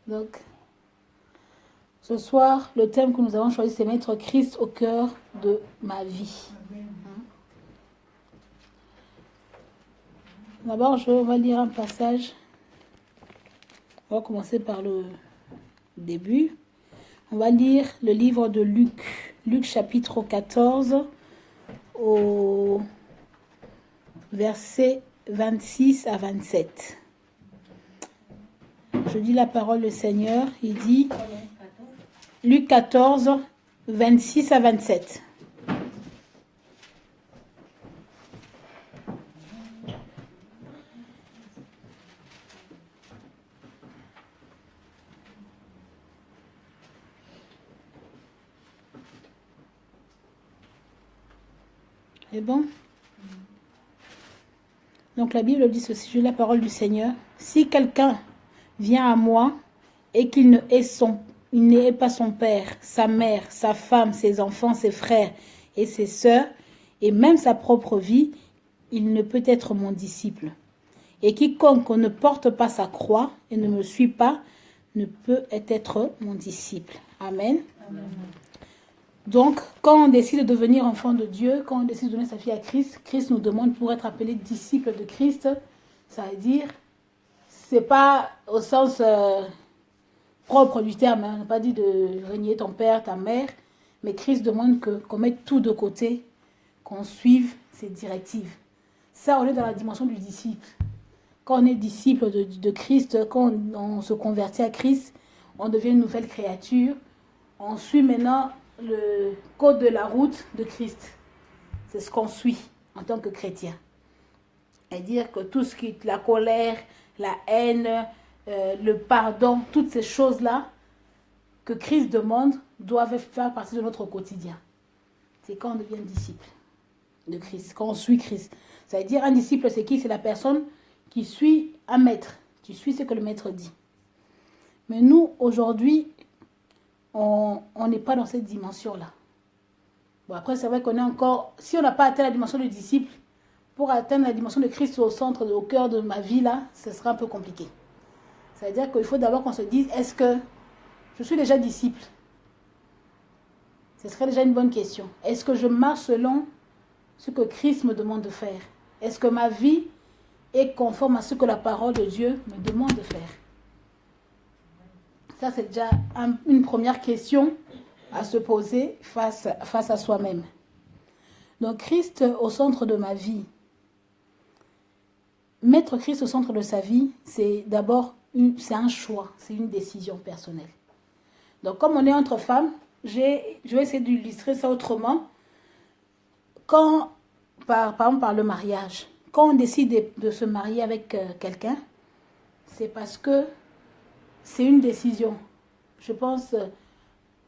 Donc, ce soir, le thème que nous avons choisi, c'est mettre Christ au cœur de ma vie. D'abord, on va lire un passage. On va commencer par le début. On va lire le livre de Luc. Luc chapitre 14, au verset 26 à 27. Je dis la parole du Seigneur. Il dit, Luc 14, 26 à 27. C'est bon? Donc la Bible dit ceci, je lis la parole du Seigneur. Si quelqu'un vient à moi et qu'il n'ait pas son père, sa mère, sa femme, ses enfants, ses frères et ses sœurs, et même sa propre vie, il ne peut être mon disciple. Et quiconque ne porte pas sa croix et ne me suit pas, ne peut être mon disciple. Amen. Amen. Donc, quand on décide de devenir enfant de Dieu, quand on décide de donner sa vie à Christ, Christ nous demande pour être appelé disciple de Christ, ça veut dire, c'est pas au sens propre du terme, hein, on n'a pas dit de régner ton père, ta mère, mais Christ demande qu'on mette tout de côté, qu'on suive ses directives. Ça, on est dans la dimension du disciple. Quand on est disciple de Christ, quand on se convertit à Christ, on devient une nouvelle créature, on suit maintenant le code de la route de Christ. C'est ce qu'on suit en tant que chrétien. C'est-à-dire que tout ce qui est la colère, la haine, le pardon, toutes ces choses-là que Christ demande doivent faire partie de notre quotidien. C'est quand on devient disciple de Christ, quand on suit Christ. C'est-à-dire un disciple, c'est qui? C'est la personne qui suit un maître. Tu suis ce que le maître dit. Mais nous, aujourd'hui, on n'est pas dans cette dimension-là. Bon, après, c'est vrai qu'on est encore... Si on n'a pas atteint la dimension de disciple, pour atteindre la dimension de Christ au cœur de ma vie, là, ce sera un peu compliqué. C'est-à-dire qu'il faut d'abord qu'on se dise, est-ce que je suis déjà disciple? Ce serait déjà une bonne question. Est-ce que je marche selon ce que Christ me demande de faire? Est-ce que ma vie est conforme à ce que la parole de Dieu me demande de faire? Ça, c'est déjà une première question à se poser face à soi-même. Donc, Christ au centre de ma vie. Mettre Christ au centre de sa vie, c'est d'abord c'est un choix, c'est une décision personnelle. Donc, comme on est entre femmes, je vais essayer d'illustrer ça autrement. Quand, par exemple, par le mariage, quand on décide de se marier avec quelqu'un, c'est parce que c'est une décision. Je pense,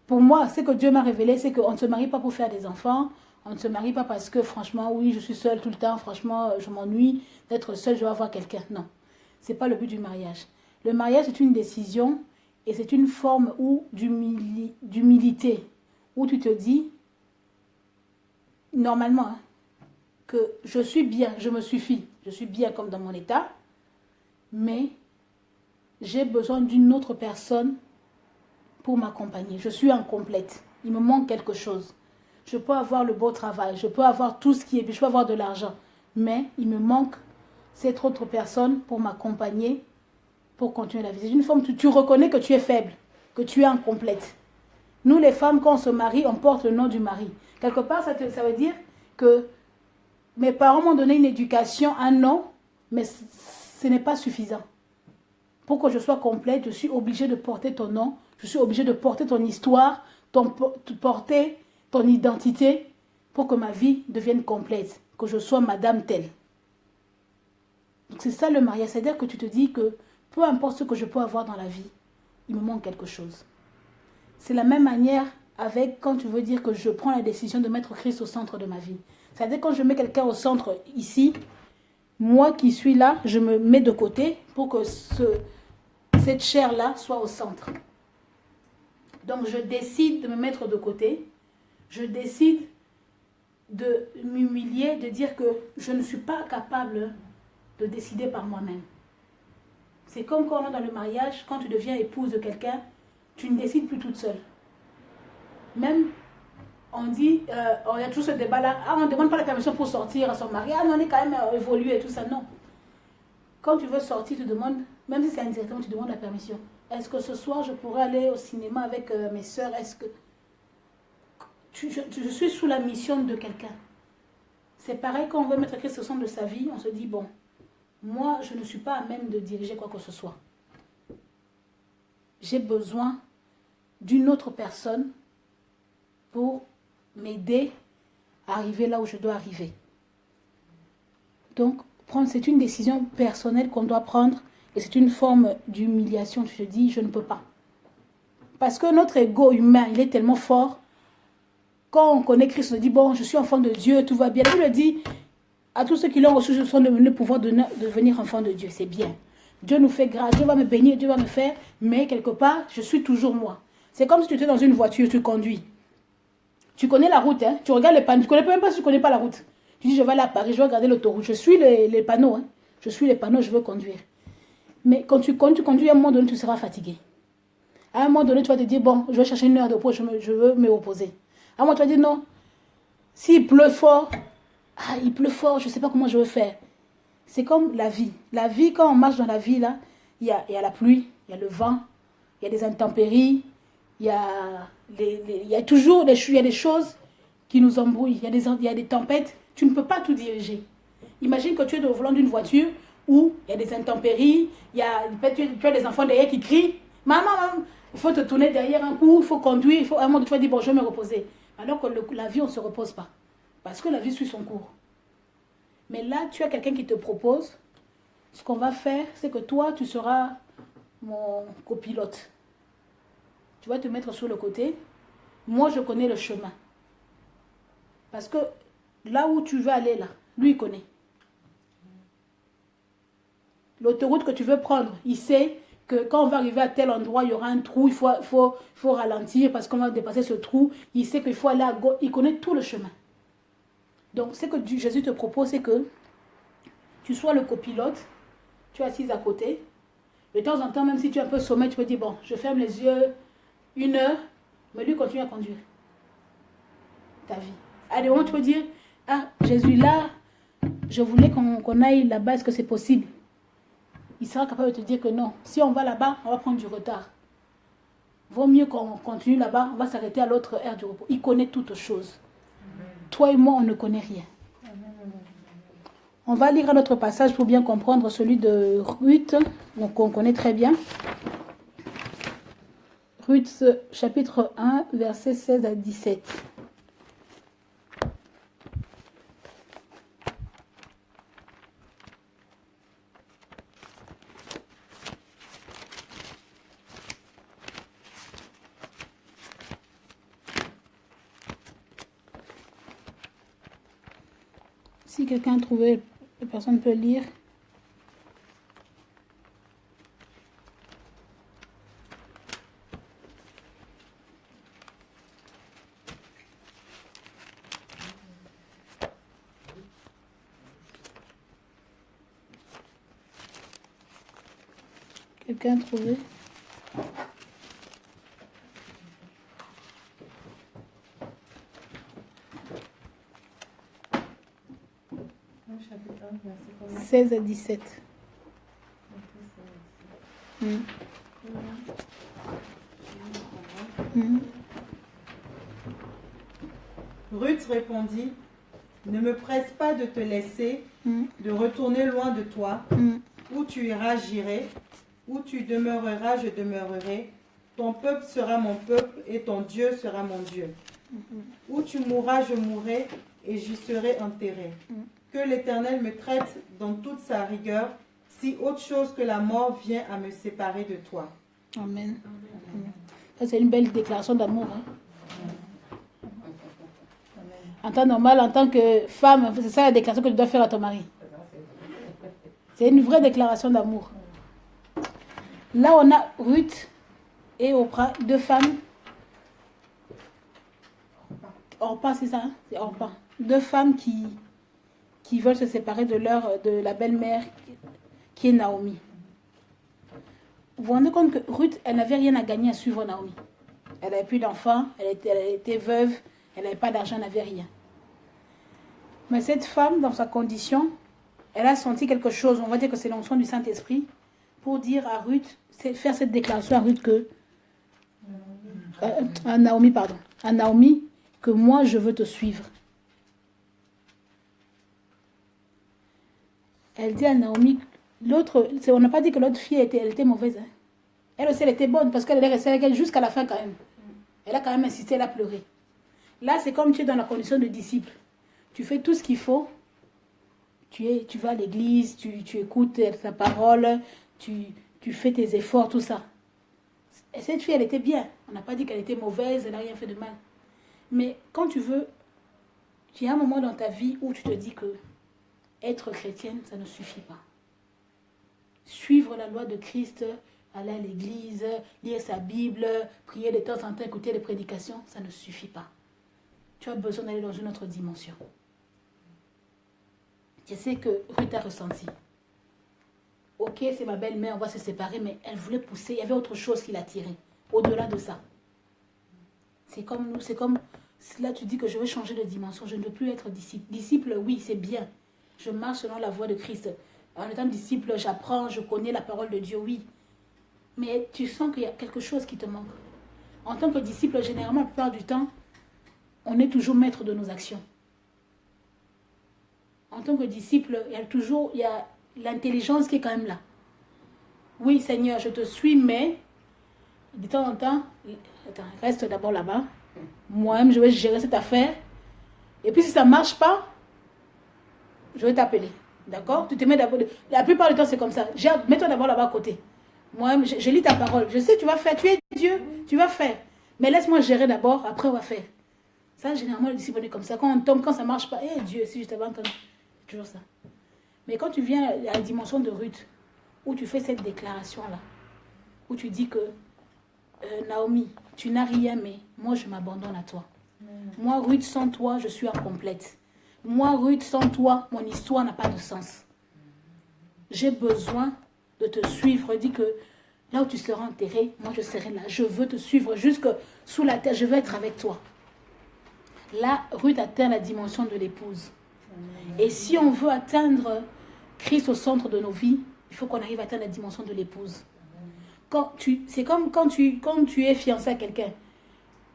pour moi, ce que Dieu m'a révélé, c'est qu'on ne se marie pas pour faire des enfants. On ne se marie pas parce que, franchement, oui, je suis seule tout le temps. Franchement, je m'ennuie d'être seule, je vais avoir quelqu'un. Non, ce n'est pas le but du mariage. Le mariage est une décision et c'est une forme d'humilité, où tu te dis, normalement, hein, que je suis bien, je me suffis. Je suis bien comme dans mon état, mais j'ai besoin d'une autre personne pour m'accompagner. Je suis incomplète. Il me manque quelque chose. Je peux avoir le beau travail, je peux avoir tout ce qui est, je peux avoir de l'argent, mais il me manque cette autre personne pour m'accompagner, pour continuer la vie. C'est une forme où tu reconnais que tu es faible, que tu es incomplète. Nous, les femmes, quand on se marie, on porte le nom du mari. Quelque part, ça veut dire que mes parents m'ont donné une éducation, un nom, mais ce n'est pas suffisant. Pour que je sois complète, je suis obligée de porter ton nom, je suis obligée de porter ton histoire, porter ton identité, pour que ma vie devienne complète, que je sois madame telle. Donc c'est ça le mariage, c'est-à-dire que tu te dis que peu importe ce que je peux avoir dans la vie, il me manque quelque chose. C'est la même manière avec quand tu veux dire que je prends la décision de mettre Christ au centre de ma vie. C'est-à-dire quand je mets quelqu'un au centre ici, moi qui suis là, je me mets de côté pour que cette chair-là soit au centre. Donc je décide de me mettre de côté, je décide de m'humilier, de dire que je ne suis pas capable de décider par moi-même. C'est comme quand on est dans le mariage, quand tu deviens épouse de quelqu'un, tu ne décides plus toute seule. Même, on dit, il y a toujours ce débat-là, on ne demande pas la permission pour sortir à son mari, on est quand même évolué et tout ça, non. Quand tu veux sortir, tu demandes, même si c'est indirectement, tu demandes la permission. Est-ce que ce soir, je pourrais aller au cinéma avec mes soeurs? Est-ce que je suis sous la mission de quelqu'un? C'est pareil quand on veut mettre Christ au centre de sa vie, on se dit, bon, moi, je ne suis pas à même de diriger quoi que ce soit. J'ai besoin d'une autre personne pour m'aider à arriver là où je dois arriver. Donc, c'est une décision personnelle qu'on doit prendre et c'est une forme d'humiliation. Tu te dis, je ne peux pas. Parce que notre ego humain, il est tellement fort. Quand on connaît Christ, on se dit, bon, je suis enfant de Dieu, tout va bien. La Bible dit, à tous ceux qui l'ont reçu, je suis devenu le pouvoir de devenir enfant de Dieu. C'est bien. Dieu nous fait grâce, Dieu va me bénir, Dieu va me faire, mais quelque part, je suis toujours moi. C'est comme si tu étais dans une voiture, tu conduis. Tu connais la route, hein? Tu regardes les panneaux, tu ne connais même pas si tu ne connais pas la route. Tu dis, je vais aller à Paris, je vais regarder l'autoroute, je suis les panneaux, hein? Je suis les panneaux, je veux conduire. Mais quand tu conduis, à un moment donné, tu seras fatigué. À un moment donné, tu vas te dire, bon, je vais chercher une heure de repos, je veux me reposer. À un moment, tu vas dire, non, s'il pleut fort, il pleut fort, je ne sais pas comment je vais faire. C'est comme la vie. La vie, quand on marche dans la vie, là, il y a la pluie, il y a le vent, il y a des intempéries, il y a toujours des choses qui nous embrouillent. Il y a des tempêtes. Tu ne peux pas tout diriger. Imagine que tu es au volant d'une voiture où il y a des intempéries, tu as des enfants derrière qui crient. Maman, il faut te tourner derrière un coup, il faut conduire, à un moment tu vas dire, bon, je vais me reposer. Alors que la vie, on ne se repose pas. Parce que la vie suit son cours. Mais là, tu as quelqu'un qui te propose. Ce qu'on va faire, c'est que toi, tu seras mon copilote. Tu vas te mettre sur le côté. Moi, je connais le chemin. Parce que là où tu veux aller, là, lui, il connaît. L'autoroute que tu veux prendre, il sait que quand on va arriver à tel endroit, il y aura un trou, il faut ralentir parce qu'on va dépasser ce trou. Il sait qu'il faut aller à gauche. Il connaît tout le chemin. Donc, ce que Jésus te propose, c'est que tu sois le copilote, tu es assise à côté. De temps en temps, même si tu es un peu sommeil, tu peux dire, bon, je ferme les yeux 1 heure, mais lui continue à conduire ta vie. À des moments, tu peux dire, Jésus, là, je voulais qu'on aille là-bas, est-ce que c'est possible? Il sera capable de te dire que non. Si on va là-bas, on va prendre du retard. Vaut mieux qu'on continue là-bas, on va s'arrêter à l'autre aire du repos. Il connaît toutes choses. Toi et moi, on ne connaît rien. On va lire un autre passage pour bien comprendre celui de Ruth, qu'on connaît très bien. Ruth, chapitre 1, versets 16 à 17. Si quelqu'un a trouvé, la personne peut lire. Quelqu'un a trouvé? 16 à 17. Ruth répondit, ne me presse pas de te laisser, de retourner loin de toi. Où tu iras, j'irai. Où tu demeureras, je demeurerai. Ton peuple sera mon peuple et ton Dieu sera mon Dieu. Où tu mourras, je mourrai et j'y serai enterré. Que l'Éternel me traite dans toute sa rigueur, si autre chose que la mort vient à me séparer de toi. Amen. Ça, c'est une belle déclaration d'amour. Hein? En temps normal, en tant que femme, c'est ça la déclaration que tu dois faire à ton mari. C'est une vraie déclaration d'amour. Là, on a Ruth et Oprah, deux femmes. Orpah, c'est ça, hein? C'est Orpah. Deux femmes qui veulent se séparer de la belle-mère qui est Naomi. Vous vous rendez compte que Ruth, elle n'avait rien à gagner à suivre Naomi. Elle n'avait plus d'enfants, elle était veuve, elle n'avait pas d'argent, elle n'avait rien. Mais cette femme, dans sa condition, elle a senti quelque chose, on va dire que c'est l'onction du Saint-Esprit, pour dire à Ruth, faire cette déclaration à Ruth que, à Naomi, que moi je veux te suivre. Elle dit à Naomi, on n'a pas dit que l'autre fille elle était mauvaise. Hein. Elle aussi elle était bonne parce qu'elle est restée avec elle jusqu'à la fin quand même. Elle a quand même insisté, elle a pleuré. Là c'est comme tu es dans la condition de disciple. Tu fais tout ce qu'il faut. Tu vas à l'église, tu écoutes ta parole, tu fais tes efforts, tout ça. Et cette fille, elle était bien. On n'a pas dit qu'elle était mauvaise, elle n'a rien fait de mal. Mais quand tu y a un moment dans ta vie où tu te dis que être chrétienne, ça ne suffit pas. Suivre la loi de Christ, aller à l'église, lire sa Bible, prier de temps en temps, écouter les prédications, ça ne suffit pas. Tu as besoin d'aller dans une autre dimension. Je sais que Ruth a ressenti. Ok, c'est ma belle-mère, on va se séparer, mais elle voulait pousser. Il y avait autre chose qui l'attirait, au-delà de ça. C'est comme nous, là tu dis que je veux changer de dimension, je ne veux plus être disciple. Disciple, oui, c'est bien. Je marche selon la voie de Christ. En étant disciple, j'apprends, je connais la parole de Dieu, oui. Mais tu sens qu'il y a quelque chose qui te manque. En tant que disciple, généralement, la plupart du temps, on est toujours maître de nos actions. En tant que disciple, il y a l'intelligence qui est quand même là. Oui, Seigneur, je te suis, mais de temps en temps, reste d'abord là-bas. Moi-même, je vais gérer cette affaire. Et puis, si ça ne marche pas, je vais t'appeler. D'accord? Tu te mets d'abord. La plupart du temps, c'est comme ça. Mets-toi d'abord là-bas à côté. Moi-même, je lis ta parole. Je sais, tu vas faire. Tu es Dieu, tu vas faire. Mais laisse-moi gérer d'abord, après, on va faire. Ça, généralement, le disciple est comme ça. Quand on tombe, quand ça ne marche pas, Dieu, si je t'avais entendu. C'est toujours ça. Mais quand tu viens à la dimension de Ruth, où tu fais cette déclaration-là, où tu dis que Naomi, tu n'as rien, mais moi, je m'abandonne à toi. Moi, Ruth, sans toi, je suis incomplète. Moi, Ruth, sans toi, mon histoire n'a pas de sens. J'ai besoin de te suivre. Dis que là où tu seras enterré, moi, je serai là. Je veux te suivre jusque sous la terre. Je veux être avec toi. Là, Ruth atteint la dimension de l'épouse. Et si on veut atteindre Christ au centre de nos vies, il faut qu'on arrive à atteindre la dimension de l'épouse. C'est comme quand tu es fiancé à quelqu'un.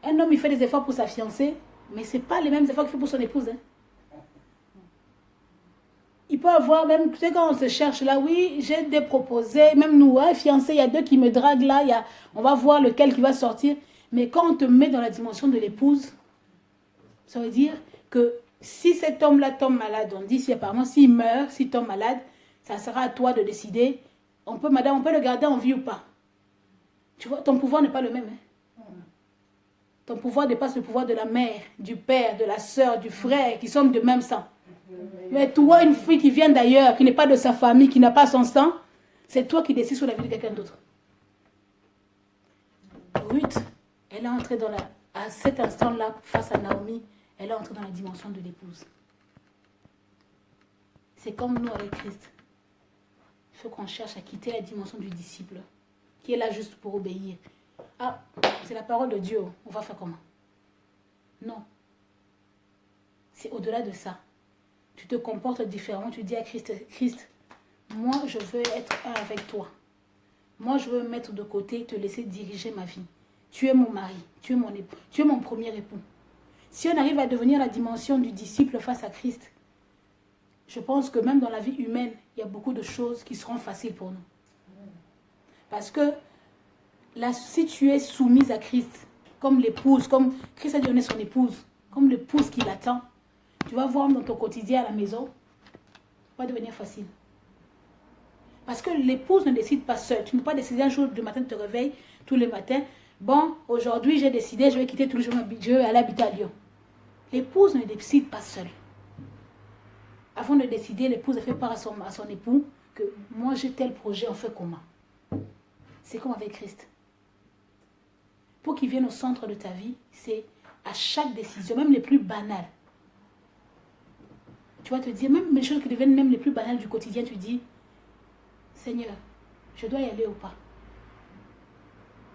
Un homme, il fait des efforts pour sa fiancée, mais ce n'est pas les mêmes efforts qu'il fait pour son épouse. Hein. Il peut avoir même, tu sais, quand on se cherche là, oui, j'ai des proposés, même nous, hein, fiancés, il y a deux qui me draguent là, on va voir lequel qui va sortir. Mais quand on te met dans la dimension de l'épouse, ça veut dire que si cet homme-là tombe malade, on dit si apparemment s'il meurt, s'il tombe malade, ça sera à toi de décider. Madame, on peut le garder en vie ou pas. Tu vois, ton pouvoir n'est pas le même. Hein. Ton pouvoir dépasse le pouvoir de la mère, du père, de la sœur, du frère, qui sont de même sang. Mais toi, une fille qui vient d'ailleurs, qui n'est pas de sa famille, qui n'a pas son sang, c'est toi qui décides sur la vie de quelqu'un d'autre. Ruth, elle est entrée à cet instant-là, face à Naomi, elle est entrée dans la dimension de l'épouse. C'est comme nous avec Christ. Il faut qu'on cherche à quitter la dimension du disciple, qui est là juste pour obéir. Ah, c'est la parole de Dieu, on va faire comment? Non. C'est au-delà de ça. Tu te comportes différemment, tu dis à Christ, Christ, Moi, je veux être un avec toi. Moi, je veux me mettre de côté, te laisser diriger ma vie. Tu es mon mari, tu es mon époux, tu es mon premier époux. Si on arrive à devenir la dimension du disciple face à Christ, je pense que même dans la vie humaine, il y a beaucoup de choses qui seront faciles pour nous. Parce que là, si tu es soumise à Christ, comme l'épouse, comme Christ a donné son épouse, comme l'épouse qui l'attend, tu vas voir dans ton quotidien à la maison, ça va devenir facile. Parce que l'épouse ne décide pas seule. Tu ne peux pas décider un jour du matin, tu te réveilles tous les matins. Bon, aujourd'hui j'ai décidé, je vais quitter tout le jour, je vais aller habiter à Lyon. L'épouse ne décide pas seule. Avant de décider, l'épouse a fait part à son époux que moi j'ai tel projet, on fait comment? C'est comme avec Christ. Pour qu'il vienne au centre de ta vie, c'est à chaque décision, même les plus banales. Tu vas te dire, même les choses qui deviennent même les plus banales du quotidien, tu dis, Seigneur, je dois y aller ou pas?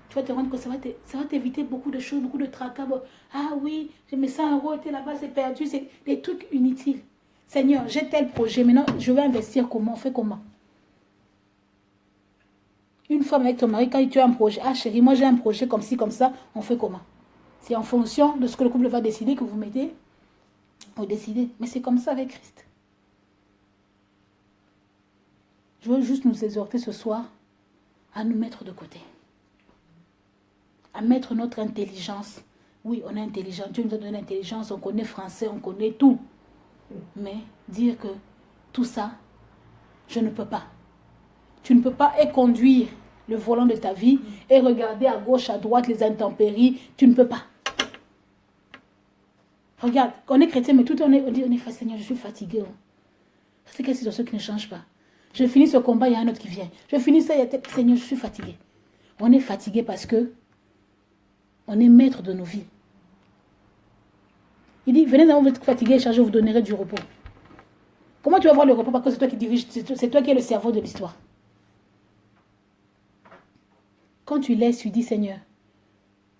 Tu vas te rendre compte que ça va t'éviter beaucoup de choses, beaucoup de tracas. Ah oui, j'ai mis 100 euros, t'es là-bas, c'est perdu, c'est des trucs inutiles. Seigneur, j'ai tel projet, maintenant je vais investir comment, on fait comment? Une femme avec ton mari, quand tu as un projet, ah chérie, moi j'ai un projet comme ci, comme ça, on fait comment? C'est en fonction de ce que le couple va décider que vous mettez, vous décidez. Mais c'est comme ça avec Christ. Je veux juste nous exhorter ce soir à nous mettre de côté. À mettre notre intelligence. Oui, on est intelligent. Dieu nous a donné l'intelligence, on connaît français, on connaît tout. Mais dire que tout ça, je ne peux pas. Tu ne peux pas conduire le volant de ta vie et regarder à gauche, à droite les intempéries. Tu ne peux pas. Regarde, on est chrétien, mais tout on dit, Seigneur, je suis fatigué. C'est quelle situation qui ne change pas? Je finis ce combat, il y a un autre qui vient. Je finis ça, il y a peut-être, Seigneur, je suis fatigué. On est fatigué parce que on est maître de nos vies. Il dit, venez, vous êtes fatigué, chargé, je vous donnerai du repos. Comment tu vas voir le repos? Parce que c'est toi qui dirige, c'est toi qui es le cerveau de l'histoire. Quand tu laisses, tu dis, Seigneur,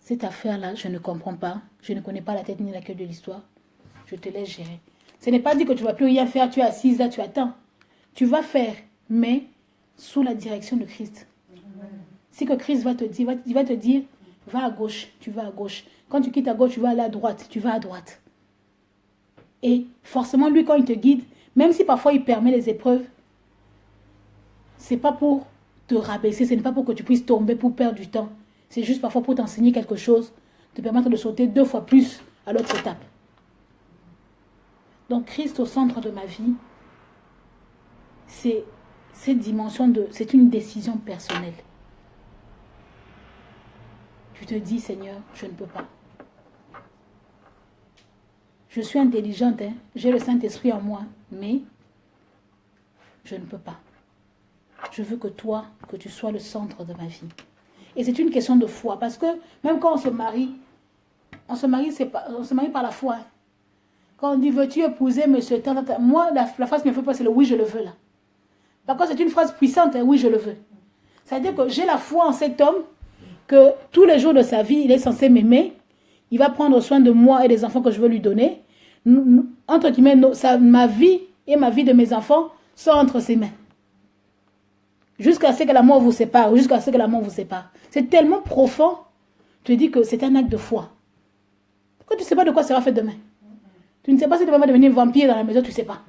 cette affaire-là, je ne comprends pas. Je ne connais pas la tête ni la queue de l'histoire. Je te laisse gérer. Ce n'est pas dit que tu ne vas plus rien faire, tu es assise là, tu attends. Tu vas faire, mais sous la direction de Christ. Si que Christ va te dire, il va te dire, va à gauche, tu vas à gauche. Quand tu quittes à gauche, tu vas aller à droite, tu vas à droite. Et forcément, lui, quand il te guide, même si parfois il permet les épreuves, ce n'est pas pour te rabaisser, ce n'est pas pour que tu puisses tomber, pour perdre du temps. C'est juste parfois pour t'enseigner quelque chose, te permettre de sauter 2 fois plus à l'autre étape. Donc Christ au centre de ma vie, c'est cette dimension c'est une décision personnelle. Tu te dis, Seigneur, je ne peux pas. Je suis intelligente, hein? J'ai le Saint-Esprit en moi, mais je ne peux pas. Je veux que toi, que tu sois le centre de ma vie. Et c'est une question de foi, parce que même quand on se marie par la foi. Hein? Quand on dit, veux-tu épouser monsieur tant, moi, la phrase qui me fait peur, c'est le oui, je le veux là. Par contre, c'est une phrase puissante, hein, oui, je le veux. C'est-à-dire que j'ai la foi en cet homme, que tous les jours de sa vie, il est censé m'aimer. Il va prendre soin de moi et des enfants que je veux lui donner. Entre guillemets, ma vie et ma vie de mes enfants sont entre ses mains. Jusqu'à ce que la mort vous sépare. Jusqu'à ce que la mort vous sépare. C'est tellement profond. Tu te dis que c'est un acte de foi. Quand tu ne sais pas de quoi sera fait demain. Tu ne sais pas si demain va devenir vampire dans la maison, tu ne sais pas.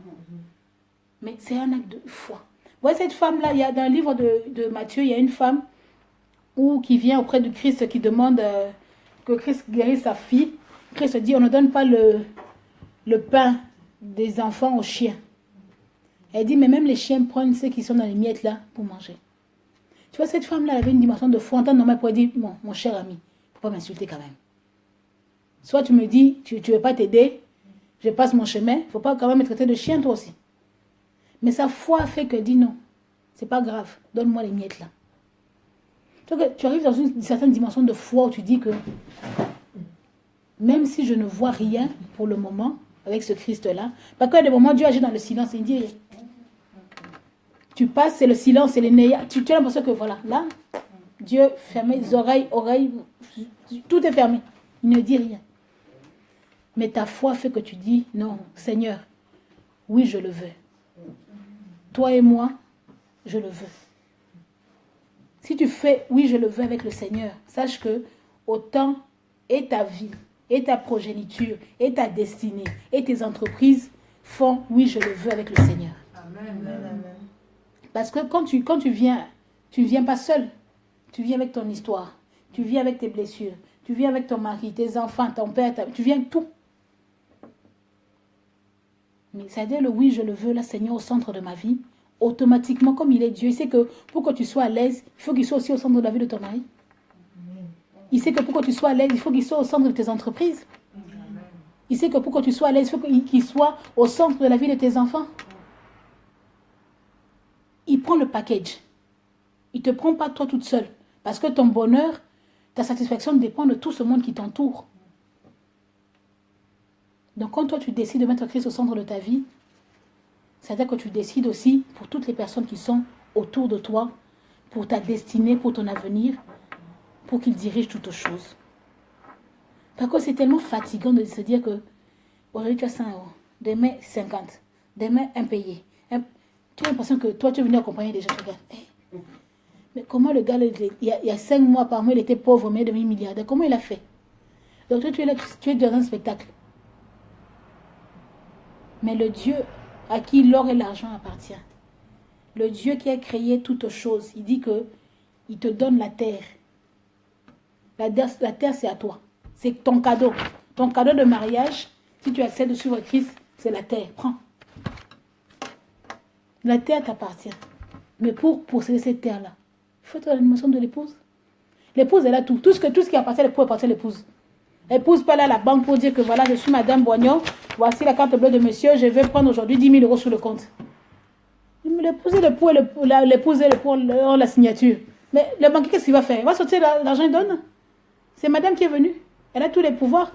Mais c'est un acte de foi. Vous voyez cette femme-là, il y a dans le livre de Matthieu, il y a une femme qui vient auprès de Christ, qui demande que Christ guérisse sa fille. Christ dit, on ne donne pas le pain des enfants aux chiens. Elle dit, mais même les chiens prennent ceux qui sont dans les miettes là pour manger. Tu vois, cette femme-là, elle avait une dimension de foi. En temps normal, pour dire, bon, mon cher ami, il ne faut pas m'insulter quand même. Soit tu me dis, tu ne veux pas t'aider, je passe mon chemin, il ne faut pas quand même me traiter de chien toi aussi. Mais sa foi fait que dit non, c'est pas grave, donne-moi les miettes là. Donc, tu arrives dans une certaine dimension de foi où tu dis que même si je ne vois rien pour le moment avec ce Christ-là, parce qu'à des moments, Dieu agit dans le silence et il dit rien. Tu passes, c'est le silence, c'est les néas. Tu as l'impression que voilà, là, Dieu ferme les oreilles, tout est fermé. Il ne dit rien. Mais ta foi fait que tu dis, non, Seigneur, oui, je le veux. Toi et moi, je le veux. Si tu fais oui, je le veux avec le Seigneur, sache que autant et ta vie, et ta progéniture, et ta destinée, et tes entreprises font oui, je le veux avec le Seigneur. Amen. Amen. Parce que quand tu viens, tu ne viens pas seul. Tu viens avec ton histoire. Tu viens avec tes blessures. Tu viens avec ton mari, tes enfants, ton père. Tu viens tout. Mais c'est-à-dire le oui, je le veux, là, Seigneur, au centre de ma vie. Automatiquement, comme il est Dieu, il sait que pour que tu sois à l'aise, il faut qu'il soit aussi au centre de la vie de ton mari. Il sait que pour que tu sois à l'aise, il faut qu'il soit au centre de tes entreprises. Il sait que pour que tu sois à l'aise, il faut qu'il soit au centre de la vie de tes enfants. Il prend le package. Il ne te prend pas toi toute seule. Parce que ton bonheur, ta satisfaction dépend de tout ce monde qui t'entoure. Donc quand toi tu décides de mettre Christ au centre de ta vie, c'est-à-dire que tu décides aussi pour toutes les personnes qui sont autour de toi, pour ta destinée, pour ton avenir, pour qu'ils dirigent toutes choses. Parce que c'est tellement fatigant de se dire que aujourd'hui tu as 100 €, demain 50, demain impayé. Tu as l'impression que toi tu es venu accompagner des gens. Tu regardes, hey. Mais comment le gars, il y a 5 mois par mois, il était pauvre, mais devenu milliardaire. Comment il a fait? Donc toi tu es là, tu es dans un spectacle. Mais le Dieu à qui l'or et l'argent appartient, le Dieu qui a créé toutes choses, il dit que il te donne la terre. La terre, c'est à toi. C'est ton cadeau. Ton cadeau de mariage, si tu acceptes de suivre Christ, c'est la terre. Prends. La terre t'appartient. Mais pour posséder cette terre-là, il faut être l'animation de l'épouse. L'épouse, elle a tout. Tout ce qui appartient à l'épouse appartient à l'épouse. L'épouse pas là à la banque pour dire que voilà, je suis Madame Boignon, voici la carte bleue de monsieur, je vais prendre aujourd'hui 10 000 € sur le compte. L'épouse et l'époux ont la signature. Mais le banquier, qu'est-ce qu'il va faire? Il va sortir l'argent, il donne. C'est Madame qui est venue. Elle a tous les pouvoirs.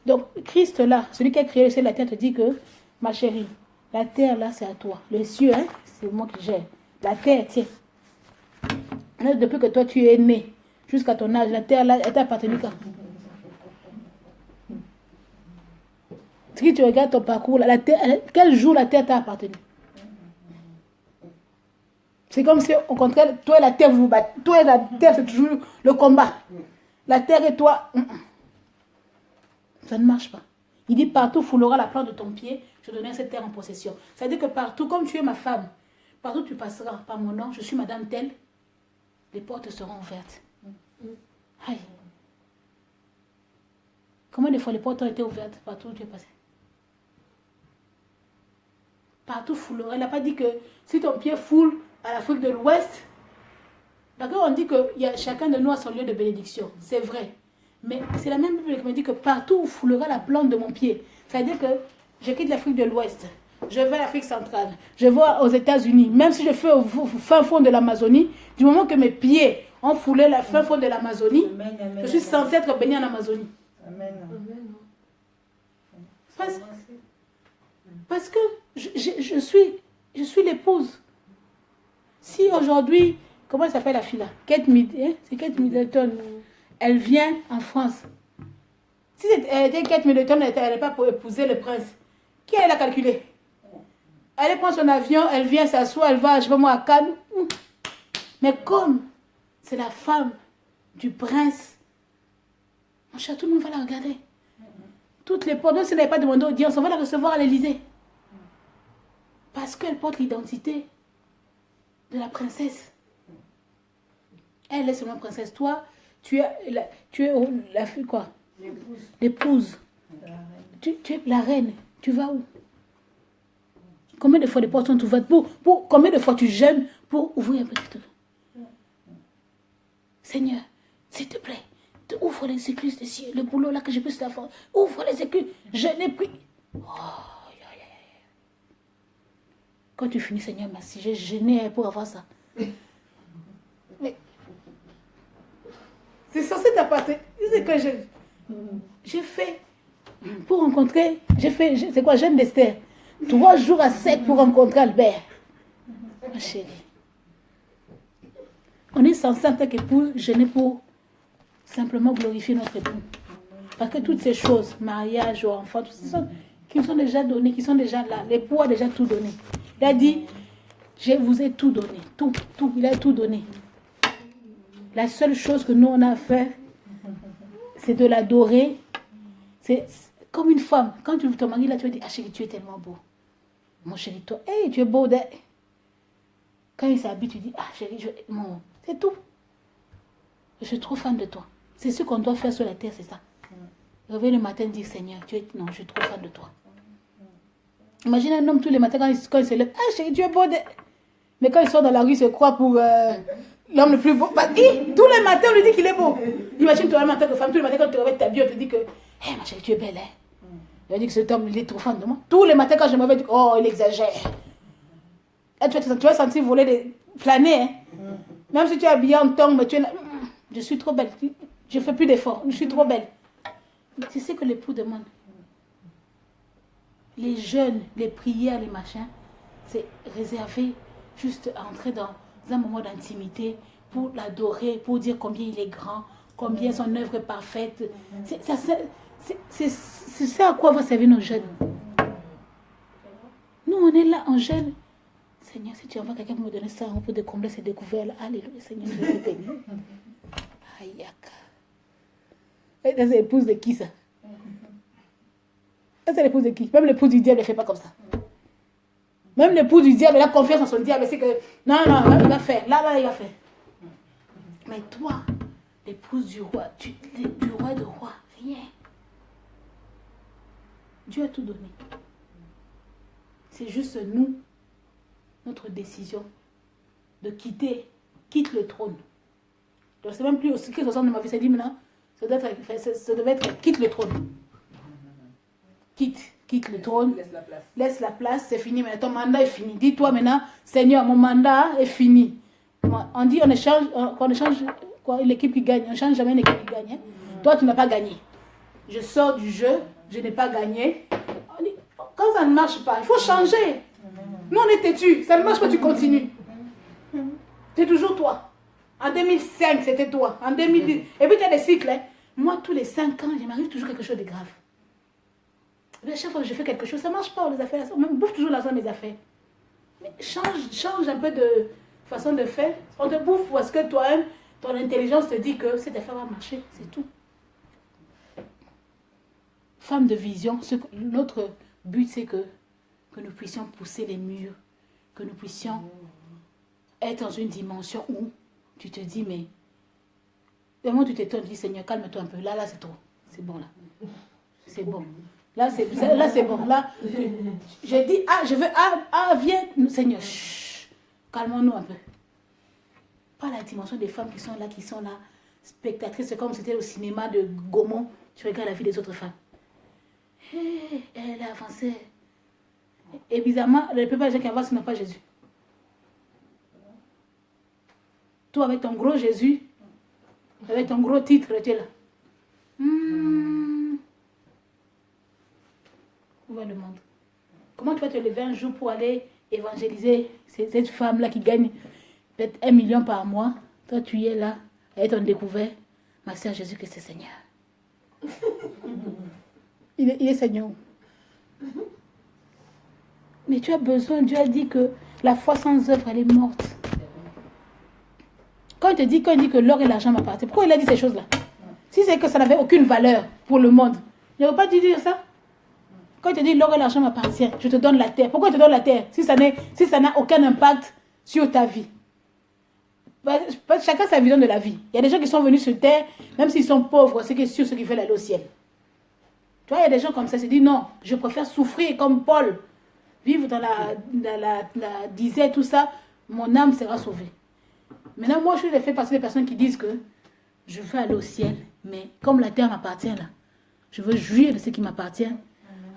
Donc, Christ là, celui qui a créé le ciel et la terre, te dit que, ma chérie, la terre là, c'est à toi. Le ciel, hein, c'est moi qui gère. La terre, tiens. Depuis que toi, tu es né, jusqu'à ton âge, la terre là, elle t'a appartenu quand? Si tu regardes ton parcours, la terre, quel jour la terre t'a appartenu? C'est comme si, au contraire, toi et la terre, vous vous battez. Toi et la terre, c'est toujours le combat. La terre et toi, ça ne marche pas. Il dit, partout foulera la plante de ton pied, je donnerai cette terre en possession. C'est-à-dire que partout, comme tu es ma femme, partout tu passeras par mon nom, je suis madame telle, les portes seront ouvertes. Aïe. Combien de fois les portes ont été ouvertes partout où tu es passé? Partout foulera. Il n'a pas dit que si ton pied foule à l'Afrique de l'Ouest, d'accord, on dit que chacun de nous a son lieu de bénédiction. C'est vrai. Mais c'est la même Bible qui me dit que partout où foulera la plante de mon pied. C'est-à-dire que je quitte l'Afrique de l'Ouest, je vais à l'Afrique centrale, je vais aux États-Unis, même si je fais au fin fond de l'Amazonie, du moment que mes pieds ont foulé la fin fond de l'Amazonie, je suis censée être bénie en Amazonie. Amen. Parce que je suis l'épouse. Si aujourd'hui, comment elle s'appelle la fille là? C'est Kate Middleton. Elle vient en France. Si elle était Kate Middleton, elle n'allait pas pour épouser le prince. Qui elle a calculé? Elle prend son avion, elle vient s'asseoir, elle va, je vais moi à Cannes. Mais comme c'est la femme du prince, mon cher, tout le monde va la regarder. Toutes les portes, même si elle n'avait pas demandé audience, on va la recevoir à l'Élysée. Parce qu'elle porte l'identité de la princesse. Elle est seulement princesse. Toi, tu es la fille quoi? L'épouse. Tu es la reine. Tu vas où? Combien de fois les portes sont ouvertes combien de fois tu jeûnes pour ouvrir un petit truc? Seigneur, s'il te plaît, ouvre les écluses des cieux, le boulot là que je puisse faire. Ouvre les écluses. Je n'ai plus. Oh. Quand tu finis, Seigneur, merci, j'ai jeûné pour avoir ça. Mais c'est censé t'appartenir. C'est que j'ai fait pour rencontrer. C'est quoi, jeûne d'Esther. 3 jours à sec pour rencontrer Albert. Ma chérie. On est censé en tant qu'épouse jeûner pour simplement glorifier notre époux. Parce que toutes ces choses, mariage ou enfant, tout ça, qui sont déjà donnés, qui sont déjà là. L'époux a déjà tout donné. Il a dit, Je vous ai tout donné. Tout. Il a tout donné. La seule chose que nous, on a à faire, c'est de l'adorer. C'est comme une femme. Quand tu ton mari, là, tu vas dire, ah chérie, tu es tellement beau. Mon chéri, toi, hey, tu es beau. Quand il s'habille, tu dis, ah chérie, c'est tout. Je suis trop fan de toi. C'est ce qu'on doit faire sur la terre, c'est ça. Réveiller le matin et dire, Seigneur, non, je suis trop fan de toi. Imagine un homme tous les matins quand il se lève, ah chérie, tu es beau. Mais quand il sort dans la rue, il se croit pour l'homme le plus beau. Bah, tous les matins, on lui dit qu'il est beau. Imagine toi, en tant que femme, tous les matins, quand tu te réveilles ta vie, on te dit que, hé, ma chérie, tu es belle, hein. Il a dit que cet homme, il est trop fan de moi. Tous les matins, quand je me réveille, oh, il exagère. Et tu vas sentir voler, planer. Hein. Même si tu es habillée en tongs, mais tu es là, je suis trop belle. Je ne fais plus d'efforts, je suis trop belle. Tu sais que l'époux demande. Les jeûnes, les prières, les machins, c'est réservé juste à entrer dans un moment d'intimité pour l'adorer, pour dire combien il est grand, combien son œuvre est parfaite. C'est ça à quoi va servir nos jeûnes. Nous, on est là en jeûne. Seigneur, si tu envoies quelqu'un pour me donner ça, on peut combler ces découvertes-là. Alléluia, Seigneur, je vais bénir. Aïaka. Et c'est l'épouse de qui ça? C'est l'épouse de qui? Même l'épouse du diable ne fait pas comme ça. Même l'épouse du diable, il a confiance en son diable. C'est que, non, il va faire. Là, il va faire. Mais toi, l'épouse du roi, du roi de roi, viens. Dieu a tout donné. C'est juste nous, notre décision de quitte le trône. Donc c'est même plus aussi que ce de ma vie, c'est dit maintenant, ça devait être quitte le trône. Quitte le trône, laisse la place, c'est fini, maintenant ton mandat est fini. Dis-toi maintenant, Seigneur, mon mandat est fini. On dit, on échange l'équipe qui gagne, on ne change jamais une équipe qui gagne. Hein? Toi, tu n'as pas gagné. Je sors du jeu, je n'ai pas gagné. Quand ça ne marche pas, il faut changer. Nous, on est têtus, ça ne marche pas, tu continues. C'est toujours toi. En 2005, c'était toi. En 2010. Et puis, tu as des cycles. Hein? Moi, tous les 5 ans, il m'arrive toujours quelque chose de grave. Mais à chaque fois que je fais quelque chose, ça ne marche pas, les affaires. On me bouffe toujours l'argent de mes affaires. Mais change un peu de façon de faire. On te bouffe parce que toi-même, ton intelligence te dit que cette affaire va marcher. C'est tout. Femme de vision, notre but, c'est que nous puissions pousser les murs, que nous puissions être dans une dimension où tu te dis, mais vraiment tu t'étonnes, tu dis, Seigneur, calme-toi un peu. Là, c'est trop. C'est bon, là. C'est bon. Là, c'est bon. Là, je dis, viens, Seigneur, calmons-nous un peu. Pas la dimension des femmes qui sont là, spectatrices. C'est comme si c'était au cinéma de Gaumont. Tu regardes la vie des autres femmes. Hey, elle a avancé. Et bizarrement, la plupart des gens qui avancent n'ont pas Jésus. Toi, avec ton gros Jésus, avec ton gros titre, tu es là. Où va le monde? Comment tu vas te lever un jour pour aller évangéliser cette femme-là qui gagne peut-être 1 million par mois? Toi, tu es là, avec ton découvert. Ma sœur, Jésus-Christ est Seigneur. Il est Seigneur. Mais tu as besoin, Dieu a dit que la foi sans œuvre, elle est morte. Quand il dit que l'or et l'argent m'appartiennent, pourquoi il a dit ces choses-là? Si c'est que ça n'avait aucune valeur pour le monde, il n'aurait pas dû dire ça. Quand il te dit l'or et l'argent m'appartiennent, je te donne la terre. Pourquoi il te donne la terre si ça n'a aucun impact sur ta vie? Chacun sa vision de la vie. Il y a des gens qui sont venus sur terre, même s'ils sont pauvres, c'est sûr ceux qui veulent aller au ciel. Tu vois, il y a des gens comme ça, ils se disent non, je préfère souffrir comme Paul, vivre dans la disette, tout ça, mon âme sera sauvée. Maintenant, moi, je fais partie des personnes qui disent que je veux aller au ciel, mais comme la terre m'appartient là, je veux jouir de ce qui m'appartient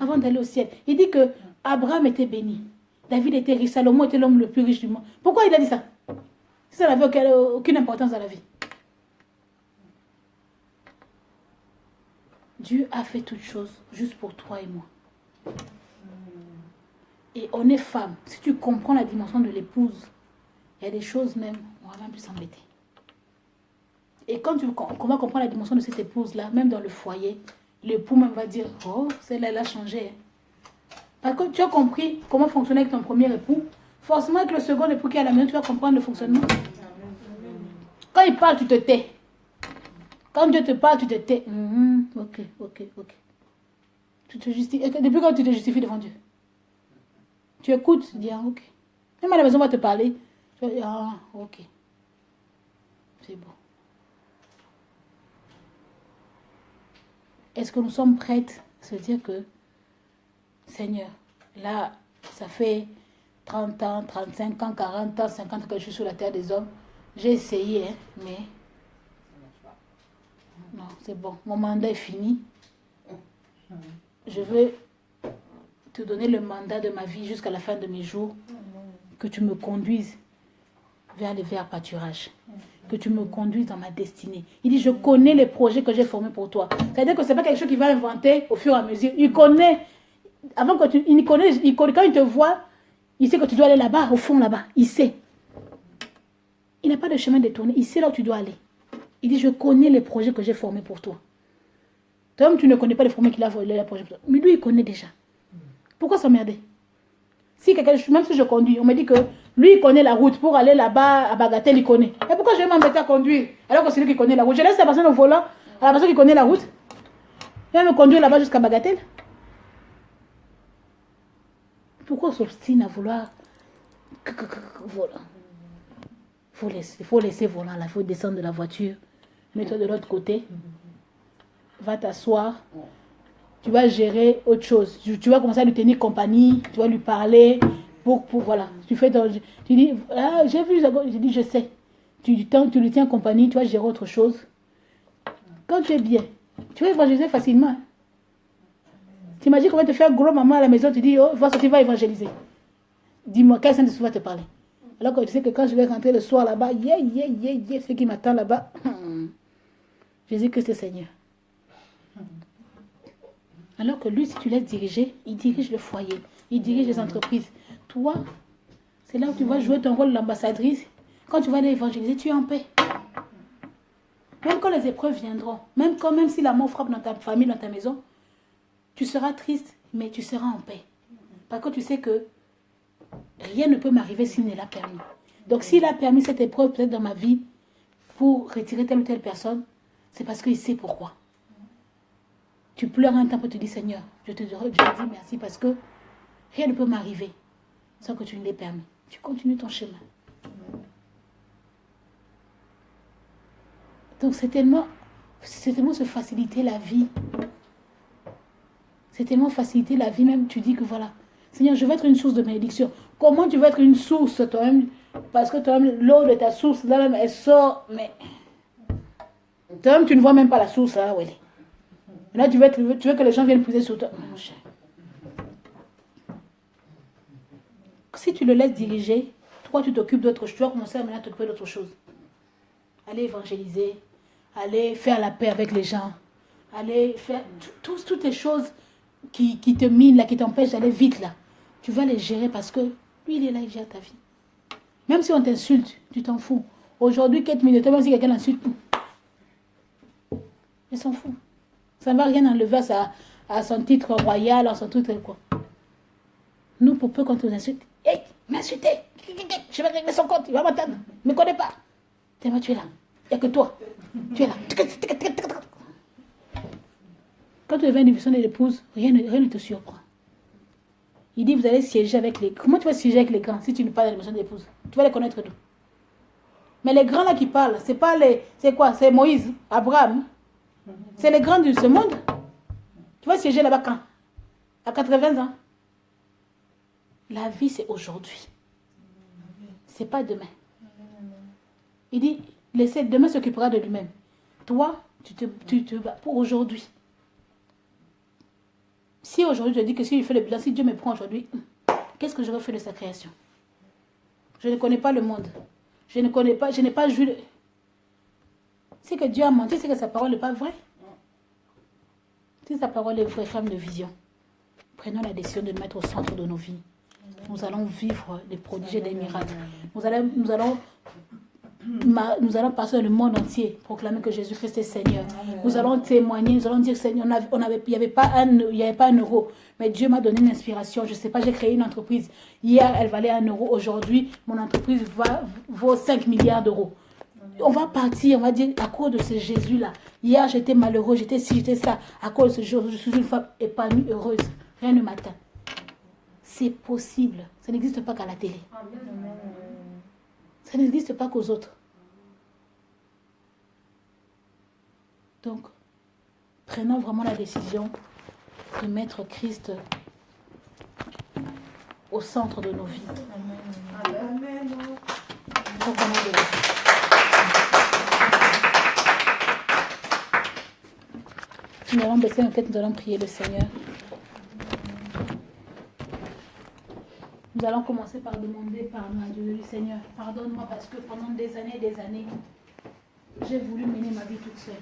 avant d'aller au ciel. Il dit que Abraham était béni, David était riche, Salomon était l'homme le plus riche du monde. Pourquoi il a dit ça? Ça n'avait aucune importance dans la vie. Dieu a fait toutes choses juste pour toi et moi. Et on est femme. Si tu comprends la dimension de l'épouse, il y a des choses même, on va même plus s'embêter. Et quand tu comprends la dimension de cette épouse-là, même dans le foyer, l'époux même va dire, oh, celle-là, elle a changé. Parce que tu as compris comment fonctionner avec ton premier époux, Forcément, avec le second époux qui est à la maison, tu vas comprendre le fonctionnement. Quand il parle, tu te tais. Quand Dieu te parle, tu te tais. Ok. Tu te justifies. Depuis quand tu te justifies devant Dieu? Tu écoutes, tu dis, ok. Même à la maison, on va te parler. Tu vas dire, ok. C'est bon. Est-ce que nous sommes prêtes à se dire que, Seigneur, là, ça fait 30 ans, 35 ans, 40 ans, 50 ans que je suis sur la terre des hommes. J'ai essayé, mais non, c'est bon. Mon mandat est fini. Je veux te donner le mandat de ma vie jusqu'à la fin de mes jours. Que tu me conduises vers les verts pâturages. Que tu me conduises dans ma destinée. Il dit, je connais les projets que j'ai formés pour toi. C'est-à-dire que ce n'est pas quelque chose qu'il va inventer au fur et à mesure. Il connaît. Avant que il connaît, quand il te voit, il sait que tu dois aller là-bas, au fond là-bas. Il sait. Il n'a pas de chemin détourné. Il sait là où tu dois aller. Il dit, je connais les projets que j'ai formés pour toi. Toi-même, tu ne connais pas les projets qu'il a formés pour toi. Mais lui, il connaît déjà. Pourquoi s'emmerder? Si quelqu'un, même si je conduis, on me dit que lui, il connaît la route pour aller là-bas à Bagatelle, il connaît. Et pourquoi je vais m'embêter à conduire alors que c'est lui qui connaît la route? Je laisse la personne au volant à la personne qui connaît la route. Il va me conduire là-bas jusqu'à Bagatelle. Pourquoi on s'obstine à vouloir... Voilà. Il faut laisser volant là. Il faut descendre de la voiture. Mets-toi de l'autre côté. Va t'asseoir. Tu vas gérer autre chose. Tu vas commencer à lui tenir compagnie. Tu vas lui parler. Pour voilà. Tu dis, j'ai vu. Je dis, je sais. Tu lui tiens compagnie. Tu vas gérer autre chose. Quand tu es bien, tu vas évangéliser facilement. Tu imagines comment te faire gros maman à la maison. Tu dis, oh, tu vas évangéliser. Dis-moi, quel Saint-Esprit va te parler? Alors que tu sais que quand je vais rentrer le soir là-bas, ce qui m'attend là-bas, Jésus-Christ est Seigneur. Alors que lui, si tu laisses diriger, il dirige le foyer, il dirige les entreprises. Toi, c'est là où tu vas jouer ton rôle d'ambassadrice. Quand tu vas aller évangéliser, tu es en paix. Même quand les épreuves viendront, même si la mort frappe dans ta famille, dans ta maison, tu seras triste, mais tu seras en paix. Parce que tu sais que rien ne peut m'arriver s'il ne l'a permis. Donc s'il a permis cette épreuve peut-être dans ma vie pour retirer telle ou telle personne, c'est parce qu'il sait pourquoi. Tu pleures un temps pour te dire, Seigneur, je te dis merci parce que rien ne peut m'arriver sans que tu ne l'aies permis. Tu continues ton chemin. Donc c'est tellement se faciliter la vie. C'est tellement faciliter la vie, même tu dis que voilà, Seigneur, je veux être une source de bénédiction. Comment tu veux être une source toi-même? Parce que toi-même, l'eau de ta source, là-même, elle sort, mais toi-même, tu ne vois même pas la source, là où elle est. Là, tu veux que les gens viennent pousser sur toi. Mon cher. Si tu le laisses diriger, toi, tu t'occupes d'autre chose. Tu vas commencer à maintenant t'occuper d'autre chose. Aller évangéliser, aller faire la paix avec les gens, aller faire toutes les choses qui te minent, là, qui t'empêchent d'aller vite, là. Tu vas les gérer parce que lui, il est là, il gère ta vie. Même si on t'insulte, tu t'en fous. Aujourd'hui, 4 minutes, même si quelqu'un l'insulte, il s'en fout. Ça ne va rien enlever à son titre royal, à son titre quoi. Nous, pour peu qu'on nous insulte, hey, m'insulter, je vais régler son compte, il va m'attendre, il ne me connaît pas. Tu es là, il n'y a que toi. Tu es là. Quand tu deviens une émission de l'épouse, rien ne te surprend. Il dit, vous allez siéger avec les... Comment tu vas siéger avec les grands si tu ne parles de l'émission de l'épouse? Tu vas les connaître d'où? Mais les grands là qui parlent, c'est pas les... C'est quoi? C'est Moïse, Abraham. C'est les grands de ce monde. Tu vas siéger là-bas quand? À 80 ans. La vie, c'est aujourd'hui. C'est pas demain. Il dit, demain s'occupera de lui-même. Toi, tu te bats pour aujourd'hui. Si aujourd'hui, je dis que si je fais le bilan, si Dieu me prend aujourd'hui, qu'est-ce que j'aurais fait de sa création? Je ne connais pas le monde. Je n'ai pas joué. C'est que Dieu a menti, c'est que sa parole n'est pas vraie. Si sa parole est vraie, femme de vision, prenons la décision de le mettre au centre de nos vies. Nous allons vivre des prodiges et des miracles. Nous allons Nous allons passer dans le monde entier, proclamer que Jésus-Christ est Seigneur. Nous allons témoigner, nous allons dire Seigneur, il n'y avait pas un euro, mais Dieu m'a donné une inspiration. Je ne sais pas, j'ai créé une entreprise. Hier, elle valait 1 euro. Aujourd'hui, mon entreprise vaut 5 milliards d'euros. On va partir, on va dire, à cause de ce Jésus-là. Hier, j'étais malheureux, j'étais ci, j'étais ça. À cause de ce jour, je suis une femme épanouie, heureuse. Rien ne m'atteint. C'est possible. Ça n'existe pas qu'à la télé. Ça n'existe pas qu'aux autres. Donc, prenons vraiment la décision de mettre Christ au centre de nos vies. Amen. Nous allons baisser nos têtes, nous allons prier le Seigneur. Nous allons commencer par demander pardon à Dieu, Seigneur. Pardonne-moi parce que pendant des années, j'ai voulu mener ma vie toute seule.